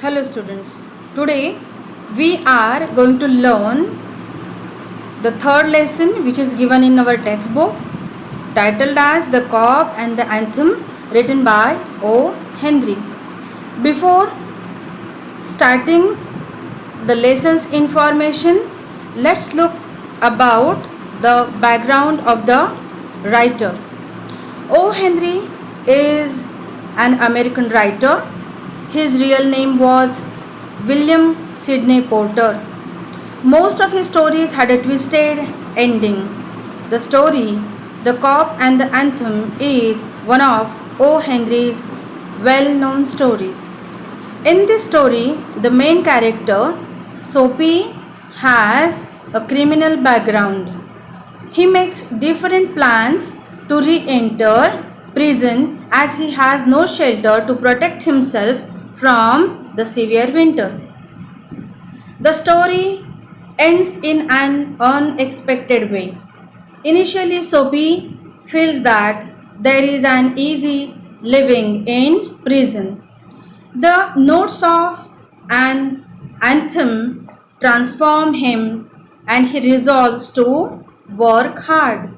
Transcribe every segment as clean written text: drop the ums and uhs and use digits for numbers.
Hello students, today we are going to learn the third lesson which is given in our textbook titled as The Cob and the Anthem, written by O. Henry. Before starting the lesson's information, let's look about the background of the writer. O. Henry is an American writer. His real name was William Sidney Porter. Most of his stories had a twisted ending. The story, The Cob and the Anthem, is one of O. Henry's well-known stories. In this story, the main character, Soapy, has a criminal background. He makes different plans to re-enter prison as he has no shelter to protect himself from the severe winter. The story ends in an unexpected way. Initially, Soapy feels that there is an easy living in prison. The notes of an anthem transform him and he resolves to work hard.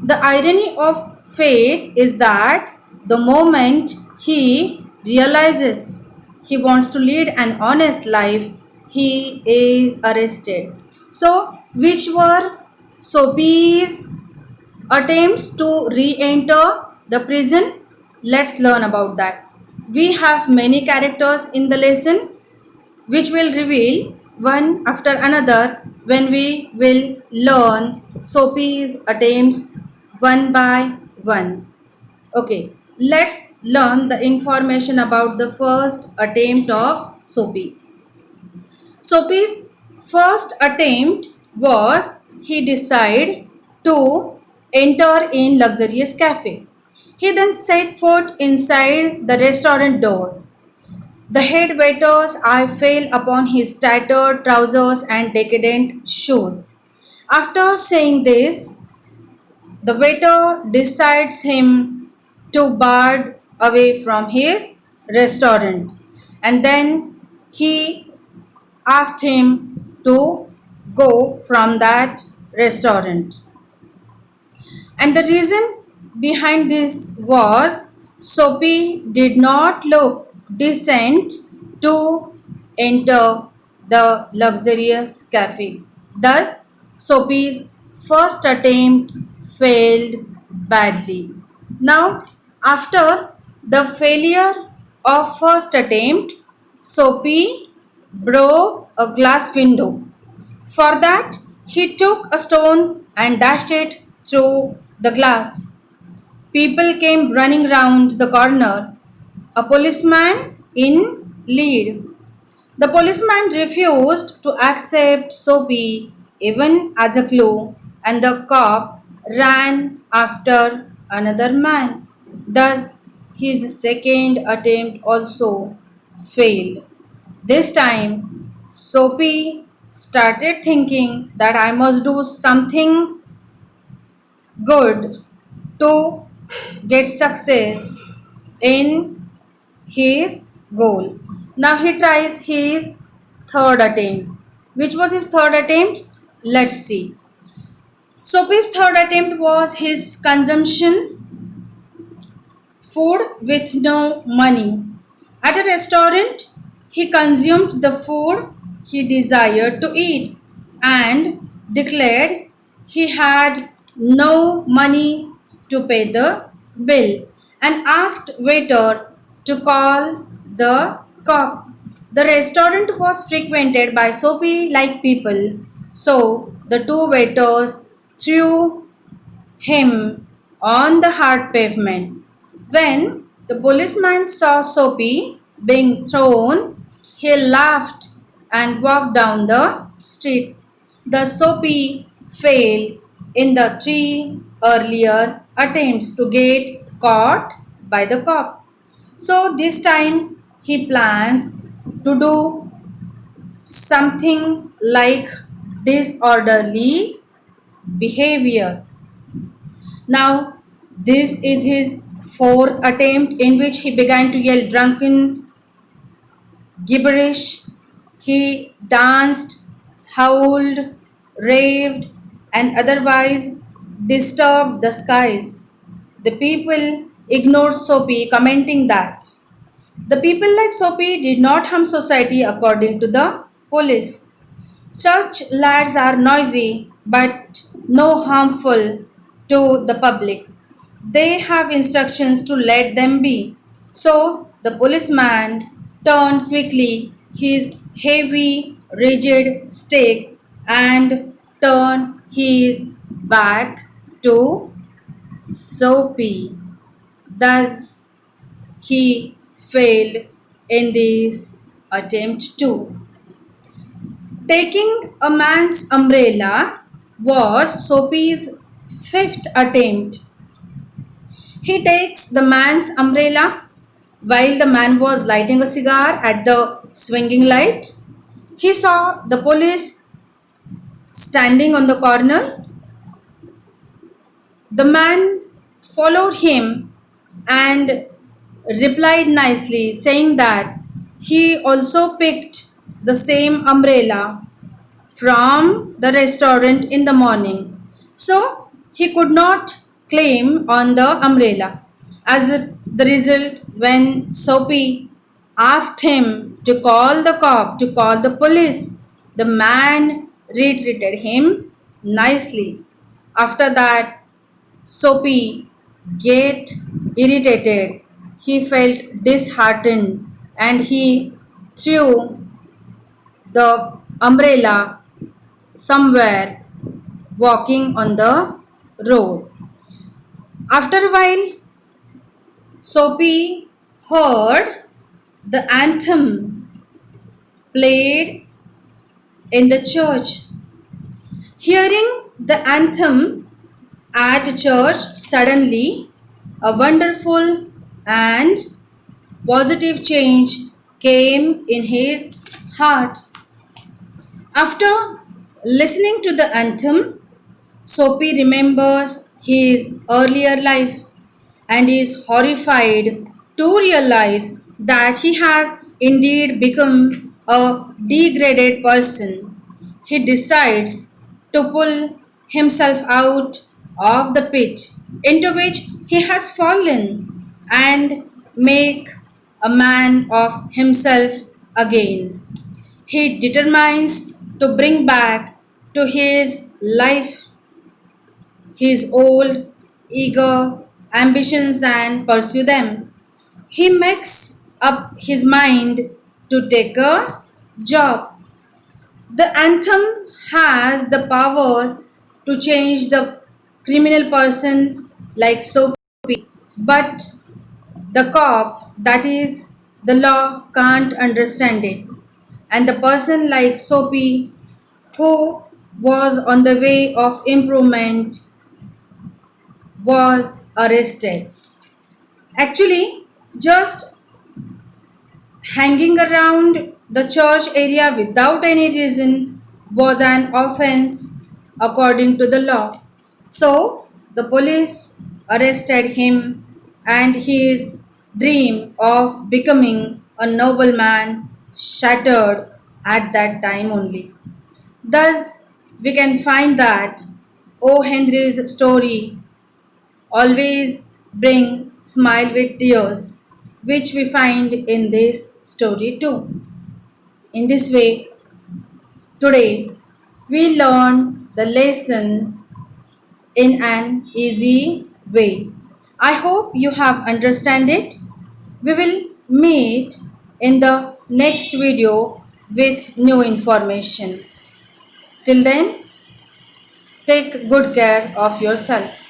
The irony of fate is that the moment he realizes he wants to lead an honest life, he is arrested. So, which were Soapy's attempts to re-enter the prison? Let's learn about that. We have many characters in the lesson which will reveal one after another when we will learn Soapy's attempts one by one. Okay, let's learn the information about the first attempt of Soapy. Soapy's first attempt was he decided to enter in luxurious cafe. He then set foot inside the restaurant door. The head waiter's eye fell upon his tattered trousers and decadent shoes. After saying this, the waiter decides him to bar away from his restaurant, and then he asked him to go from that restaurant. And the reason behind this was Soapy did not look decent to enter the luxurious cafe. Thus, Soapy's first attempt failed badly. Now, after the failure of first attempt, Soapy broke a glass window. For that, he took a stone and dashed it through the glass. People came running round the corner, a policeman in lead. The policeman refused to accept Soapy even as a clue, and the cop ran after another man. Thus, his second attempt also failed. This time, Soapy started thinking that I must do something good to get success in his goal. Now he tries his third attempt. Which was his third attempt? Let's see. Soapy's third attempt was his consumption food with no money. At a restaurant, he consumed the food he desired to eat and declared he had no money to pay the bill and asked waiter to call the cop. The restaurant was frequented by Soapy-like people, so the two waiters threw him on the hard pavement. When the policeman saw Soapy being thrown, he laughed and walked down the street. The Soapy failed in the three earlier attempts to get caught by the cop. So this time he plans to do something like disorderly behavior. Now, this is his fourth attempt in which he began to yell drunken gibberish. He danced, howled, raved, and otherwise disturbed the skies. The people ignored Soapy, commenting that the people like Soapy did not harm society according to the police. Such lads are noisy but no harmful to the public. They have instructions to let them be. So the policeman turned quickly his heavy, rigid stick and turned his back to Soapy. Thus, he failed in this attempt too. Taking a man's umbrella was Soapy's fifth attempt. He takes the man's umbrella while the man was lighting a cigar at the swinging light. He saw the police standing on the corner. The man followed him and replied nicely, saying that he also picked the same umbrella from the restaurant in the morning. So he could not claim on the umbrella. As the result, when Soapy asked him to call the cop, to call the police, the man retreated him nicely. After that, Soapy get irritated. He felt disheartened and he threw the umbrella somewhere walking on the road. After a while, Soapy heard the anthem played in the church. Hearing the anthem at church, suddenly a wonderful and positive change came in his heart. After listening to the anthem, Soapy remembers his earlier life and is horrified to realize that he has indeed become a degraded person. He decides to pull himself out of the pit into which he has fallen and make a man of himself again. He determines to bring back to his life his old, eager ambitions and pursue them. He makes up his mind to take a job. The anthem has the power to change the criminal person like Soapy, but the cop, that is, the law, can't understand it. And the person like Soapy, who was on the way of improvement, was arrested. Actually, just hanging around the church area without any reason was an offense according to the law. So, the police arrested him and his dream of becoming a nobleman shattered at that time only. Thus, we can find that O. Henry's story always bring smile with tears, which we find in this story too. In this way, today we learn the lesson in an easy way. I hope you have understand it. We will meet in the next video with new information. Till then, take good care of yourself.